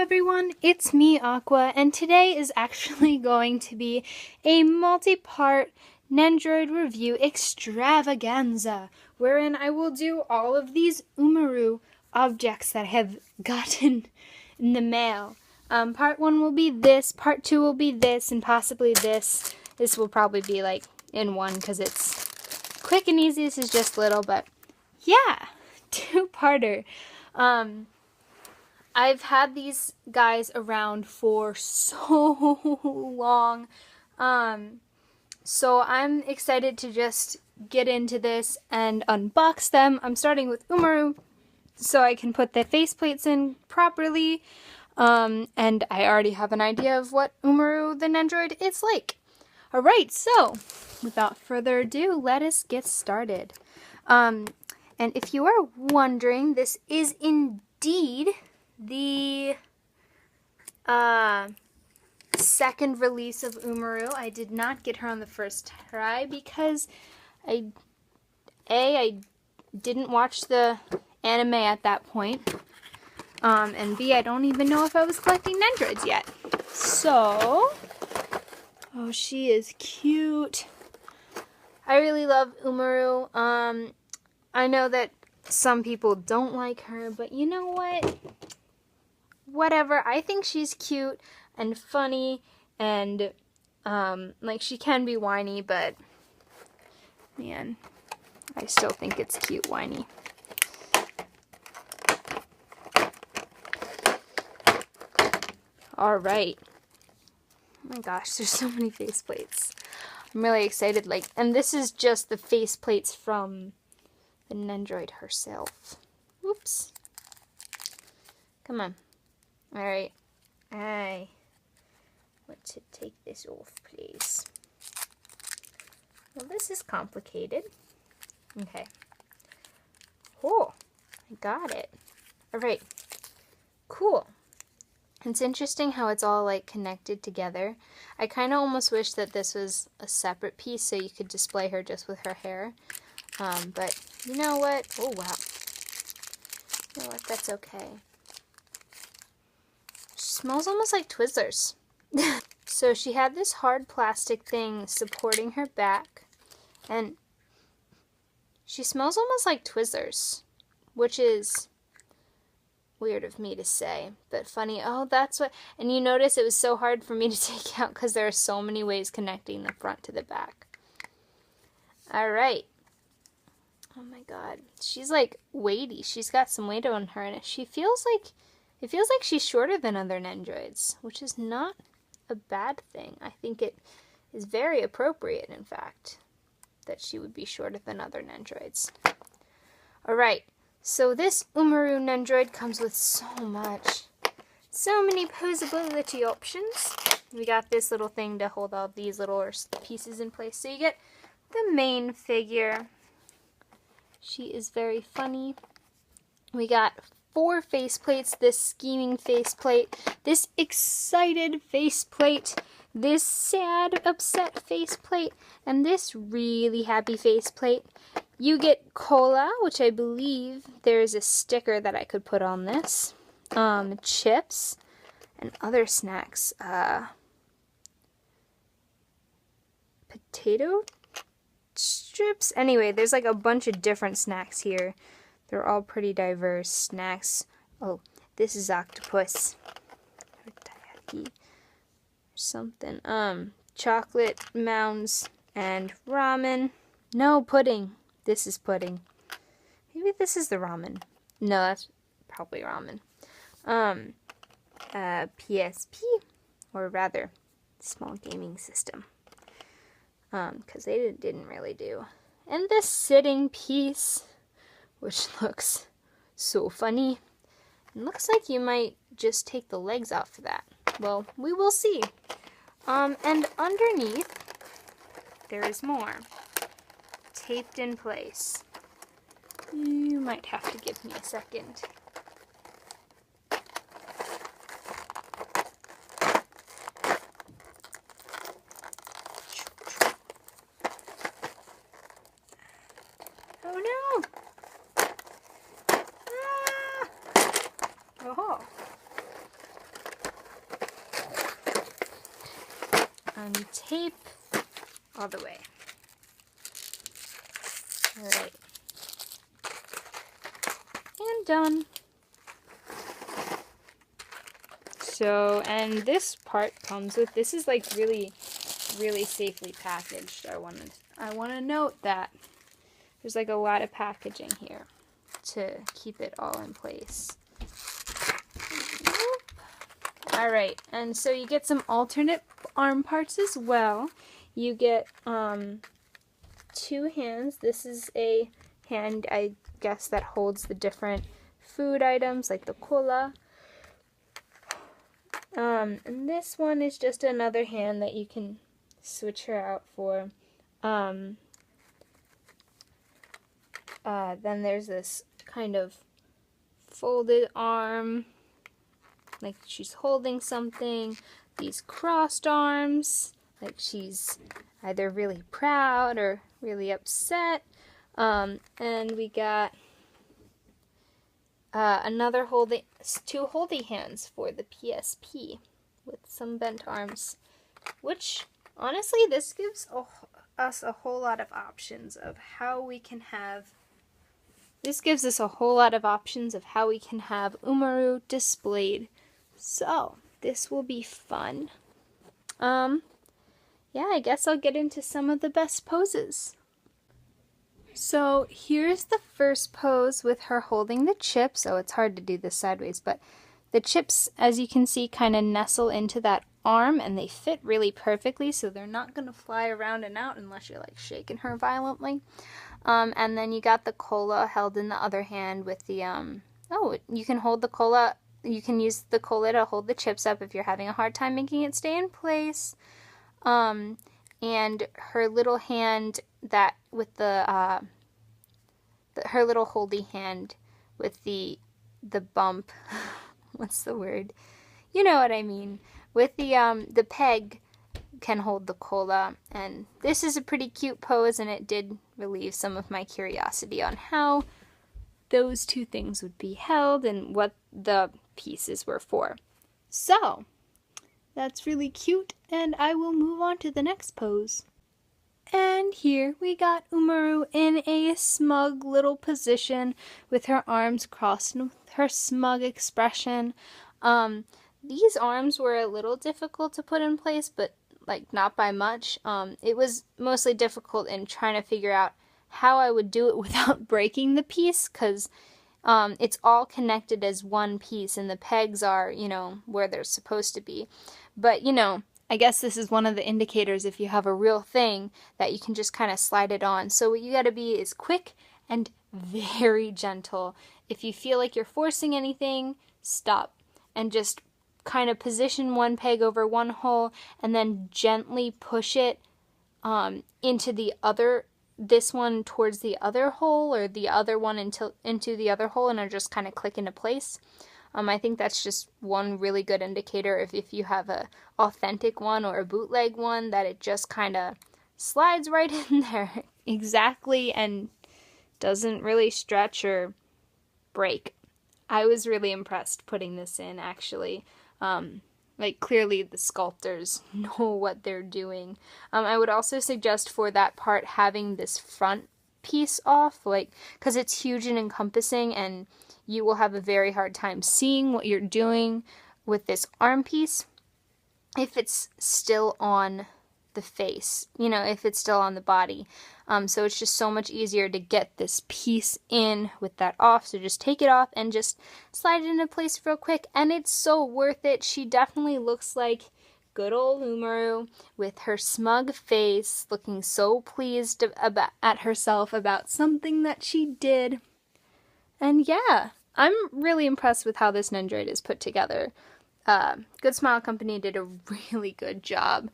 everyone, it's me, Aqua, and today is actually going to be a multi-part Nendoroid review extravaganza, wherein I will do all of these Umaru objects that I have gotten in the mail. Part 1 will be this, part 2 will be this, and possibly this. This will probably be like in one because it's quick and easy. This is just little, but yeah, two-parter. I've had these guys around for so long, so I'm excited to just get into this and unbox them. I'm starting with Umaru, so I can put the faceplates in properly, and I already have an idea of what Umaru the Nendoroid is like. Alright, so, without further ado, let us get started. And if you are wondering, this is indeed the second release of Umaru. I did not get her on the first try because I didn't watch the anime at that point, and B, I don't even know if I was collecting Nendoroids yet. So, oh, she is cute. I really love Umaru. I know that some people don't like her, but you know what? Whatever. I think she's cute and funny, and like, she can be whiny, but man, I still think it's cute whiny. Alright. Oh my gosh, there's so many faceplates. I'm really excited, like, and this is just the faceplates from the Nendoroid herself. Oops. Come on. Alright. I want to take this off, please. Well, this is complicated. Okay. Oh, I got it. Alright. Cool. It's interesting how it's all, like, connected together. I kind of almost wish that this was a separate piece so you could display her just with her hair. But you know what? Oh, wow. You know what? That's okay. She smells almost like Twizzlers. So she had this hard plastic thing supporting her back, and she smells almost like Twizzlers, which is weird of me to say, but funny. Oh, that's what. And you notice it was so hard for me to take out because there are so many ways connecting the front to the back. Alright. Oh my god. She's like weighty. She's got some weight on her, and it feels like she's shorter than other Nendoroids, which is not a bad thing. I think it is very appropriate, in fact, that she would be shorter than other Nendoroids. Alright. So this Umaru Nendoroid comes with so many posability options. We got this little thing to hold all these little pieces in place. So you get the main figure. She is very funny. We got 4 faceplates, this scheming faceplate, this excited faceplate, this sad, upset faceplate, and this really happy faceplate. You get cola, which I believe there is a sticker that I could put on this. Chips and other snacks. Potato strips? Anyway, there's like a bunch of different snacks here. They're all pretty diverse snacks. Oh, this is octopus. Or taiyaki. Something. Chocolate mounds and ramen. No, pudding. This is pudding. Maybe this is the ramen. No, that's probably ramen. PSP, or rather, small gaming system. Because they didn't really do. And this sitting piece, which looks so funny. It looks like you might just take the legs out for that. Well, we will see. And underneath, there is more. Taped in place. You might have to give me a second. Oh no! Ah! Oh. Tape all the way. Alright. And done. So, and this part comes with, this is like really safely packaged. I want to note that there's like a lot of packaging here to keep it all in place. Alright, and so you get some alternate arm parts as well. You get 2 hands. This is a hand, I guess, that holds the different food items like the cola. And this one is just another hand that you can switch her out for. Then there's this kind of folded arm, like she's holding something. These crossed arms, like she's either really proud or really upset. And we got another 2 holdy hands for the PSP with some bent arms, which honestly this gives us a whole lot of options of how we can have. This gives us a whole lot of options of how we can have Umaru displayed. So this will be fun. Yeah, I guess I'll get into some of the best poses. So here's the first pose with her holding the chips. Oh, it's hard to do this sideways, but the chips, as you can see, kind of nestle into that arm and they fit really perfectly, so they're not going to fly around and out unless you're like shaking her violently. And then you got the cola held in the other hand with the, oh, you can hold the cola, you can use the cola to hold the chips up if you're having a hard time making it stay in place. And her little hand that with the her little holdy hand with the bump, what's the word? You know what I mean. With the peg can hold the cola, and this is a pretty cute pose, and it did relieve some of my curiosity on how those 2 things would be held and what the pieces were for. So that's really cute, and I will move on to the next pose. And here we got Umaru in a smug little position with her arms crossed and with her smug expression. These arms were a little difficult to put in place, but like not by much. It was mostly difficult in trying to figure out how I would do it without breaking the piece, because it's all connected as one piece and the pegs are, you know, where they're supposed to be. But, you know, I guess this is one of the indicators if you have a real thing that you can just kind of slide it on. So what you got to be is quick and very gentle. If you feel like you're forcing anything, stop and just kind of position one peg over one hole and then gently push it into the other, this one towards the other hole, or the other one into the other hole, and it'll just kind of click into place. I think that's just one really good indicator if you have a authentic one or a bootleg one, that it just kind of slides right in there exactly and doesn't really stretch or break. I was really impressed putting this in, actually. Like, clearly the sculptors know what they're doing. I would also suggest for that part having this front piece off, like, because it's huge and encompassing, and you will have a very hard time seeing what you're doing with this arm piece if it's still on the face, you know, if it's still on the body. So it's just so much easier to get this piece in with that off. So just take it off and just slide it into place real quick, and it's so worth it. She definitely looks like good old Umaru with her smug face, looking so pleased at herself about something that she did. And yeah, I'm really impressed with how this Nendoroid is put together. Good Smile Company did a really good job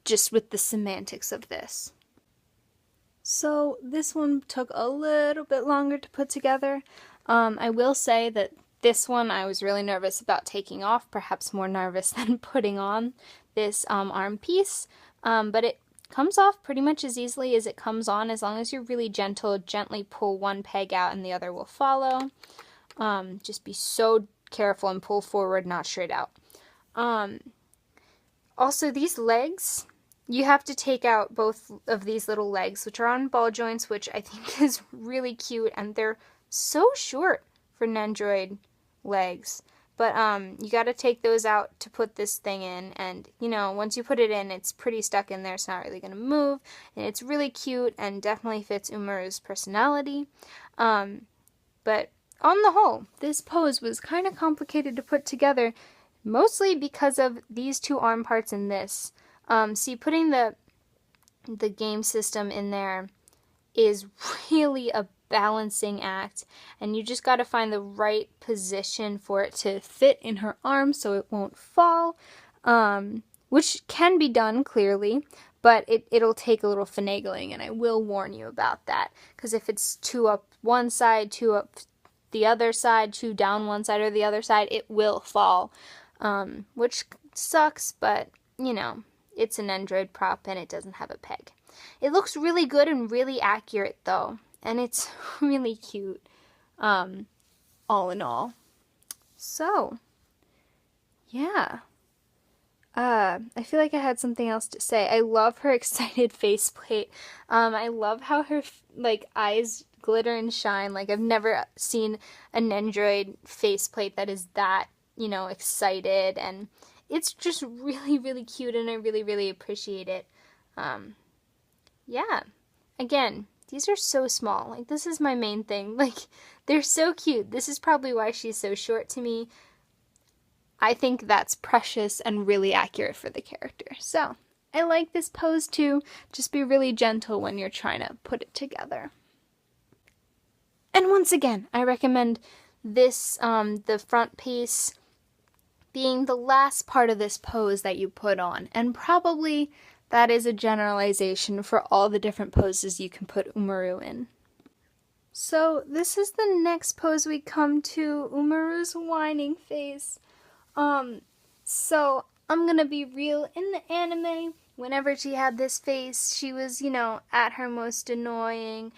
just with the semantics of this. So this one took a little bit longer to put together. I will say that this one I was really nervous about taking off, perhaps more nervous than putting on this arm piece, but it comes off pretty much as easily as it comes on, as long as you're really gentle. Gently pull one peg out and the other will follow. Just be so careful and pull forward, not straight out. Also, these legs, you have to take out both of these little legs, which are on ball joints, which I think is really cute, and they're so short for Nendoroid legs. But you got to take those out to put this thing in, and once you put it in, it's pretty stuck in there. It's not really going to move, and it's really cute and definitely fits Umaru's personality. But on the whole, this pose was kind of complicated to put together, mostly because of these two arm parts in this. See, putting the game system in there is really a balancing act, and you just got to find the right position for it to fit in her arm so it won't fall, which can be done clearly, but it'll take a little finagling, and I will warn you about that, because if it's two up one side, two up the other side, two down one side or the other side, it will fall, which sucks, but it's an Nendoroid prop and it doesn't have a peg. It looks really good and really accurate though, and it's really cute, all in all. So, yeah. I feel like I had something else to say. I love her excited faceplate. I love how her, eyes glitter and shine. I've never seen a Nendoroid faceplate that is that, excited, and it's just really, really cute, and I really, really appreciate it. Yeah. Again, these are so small. This is my main thing. They're so cute. This is probably why she's so short to me. I think that's precious and really accurate for the character. So, I like this pose too. Just be really gentle when you're trying to put it together. And once again, I recommend this, the front piece being the last part of this pose that you put on. And probably that is a generalization for all the different poses you can put Umaru in. So this is the next pose we come to, Umaru's whining face. So I'm gonna be real, in the anime, whenever she had this face, she was, at her most annoying.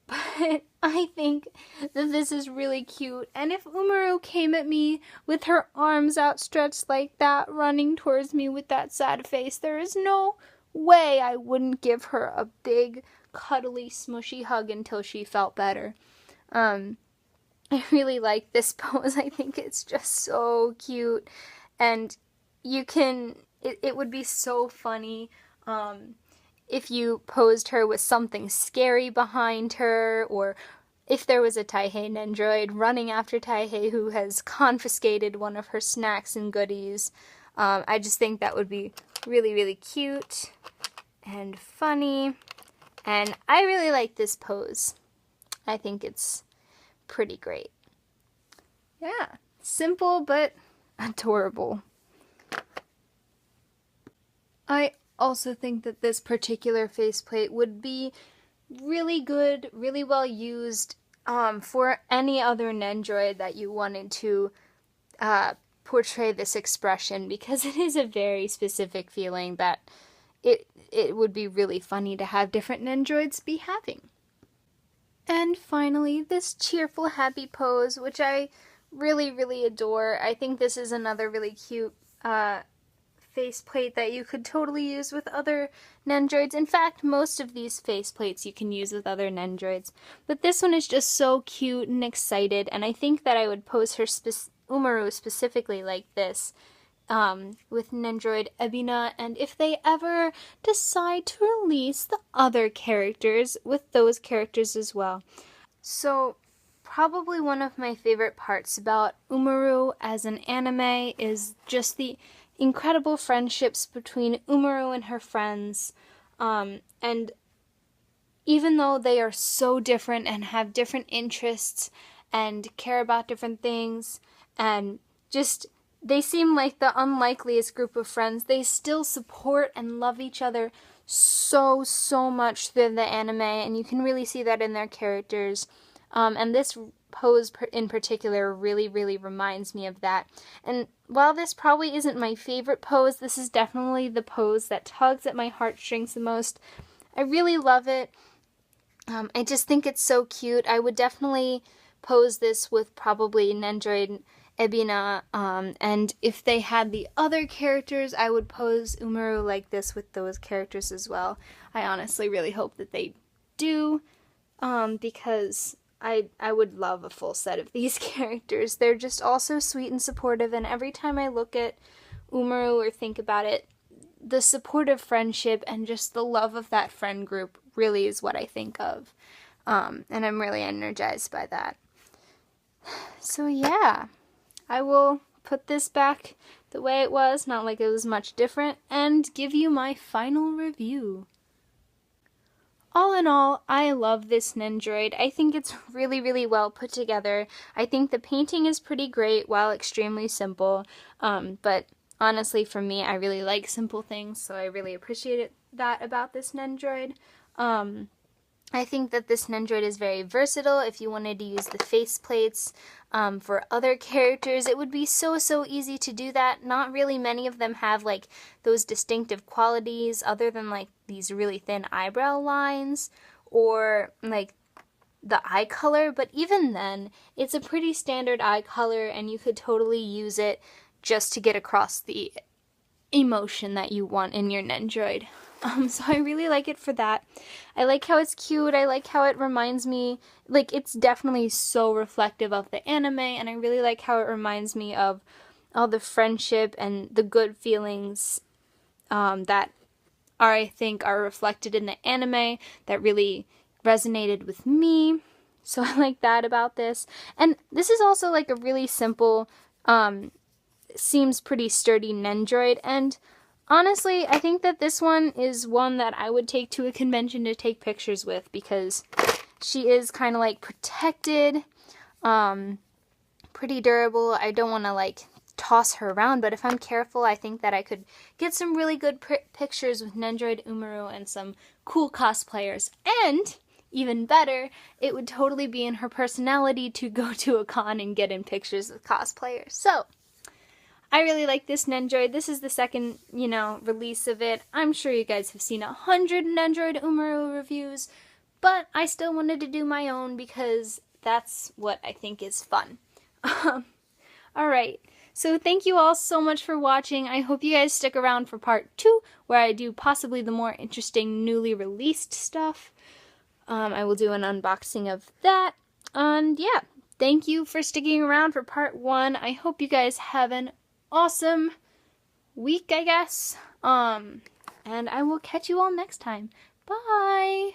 But I think that this is really cute, and if Umaru came at me with her arms outstretched like that, running towards me with that sad face, there is no way I wouldn't give her a big, cuddly, smushy hug until she felt better. I really like this pose. I think it's just so cute, and it would be so funny, if you posed her with something scary behind her, or if there was a Taihei Nendoroid running after Taihei who has confiscated one of her snacks and goodies. I just think that would be really, really cute and funny, and I really like this pose. I think it's pretty great. Yeah, simple but adorable. I also think that this particular faceplate would be really good, really well used for any other Nendoroid that you wanted to portray this expression, because it is a very specific feeling that it would be really funny to have different Nendoroids be having. And finally, this cheerful, happy pose, which I really, really adore. I think this is another really cute faceplate that you could totally use with other Nendoroids. In fact, most of these faceplates you can use with other Nendoroids. But this one is just so cute and excited, and I think that I would pose her Umaru specifically like this, with Nendoroid Ebina, and if they ever decide to release the other characters, with those characters as well. So, probably one of my favorite parts about Umaru as an anime is just the incredible friendships between Umaru and her friends, and even though they are so different and have different interests and care about different things, and just they seem like the unlikeliest group of friends, they still support and love each other so much through the anime, and you can really see that in their characters. And this pose in particular really, really reminds me of that. And while this probably isn't my favorite pose, this is definitely the pose that tugs at my heartstrings the most. I really love it. I just think it's so cute. I would definitely pose this with probably Nendoroid Ebina, and if they had the other characters, I would pose Umaru like this with those characters as well. I honestly really hope that they do, because I would love a full set of these characters. They're just all so sweet and supportive, and every time I look at Umaru or think about it, the supportive friendship and just the love of that friend group really is what I think of. And I'm really energized by that. So yeah, I will put this back the way it was, not like it was much different, and give you my final review. All in all, I love this Nendoroid. I think it's really, really well put together. I think the painting is pretty great while extremely simple, but honestly, for me, I really like simple things, so I really appreciate that about this Nendoroid. I think that this Nendoroid is very versatile. If you wanted to use the faceplates for other characters, it would be so easy to do that. Not really many of them have like those distinctive qualities other than like these really thin eyebrow lines or like the eye color, but even then, it's a pretty standard eye color and you could totally use it just to get across the emotion that you want in your Nendoroid. So I really like it for that. I like how it's cute. I like how it reminds me, like, it's definitely so reflective of the anime, and I really like how it reminds me of all the friendship and the good feelings that I think are reflected in the anime that really resonated with me. So I like that about this. And this is also like a really simple, seems pretty sturdy Nendoroid, and honestly, I think that this one is one that I would take to a convention to take pictures with because she is kind of like protected, pretty durable. I don't want to like toss her around, but if I'm careful, I think that I could get some really good pictures with Nendoroid Umaru and some cool cosplayers. And even better, it would totally be in her personality to go to a con and get in pictures with cosplayers. So I really like this Nendoroid. This is the second, release of it. I'm sure you guys have seen 100 Nendoroid Umaru reviews, but I still wanted to do my own because that's what I think is fun. Alright, so thank you all so much for watching. I hope you guys stick around for part 2, where I do possibly the more interesting newly released stuff. I will do an unboxing of that. And yeah, thank you for sticking around for part 1. I hope you guys have an awesome week, I guess. And I will catch you all next time. Bye!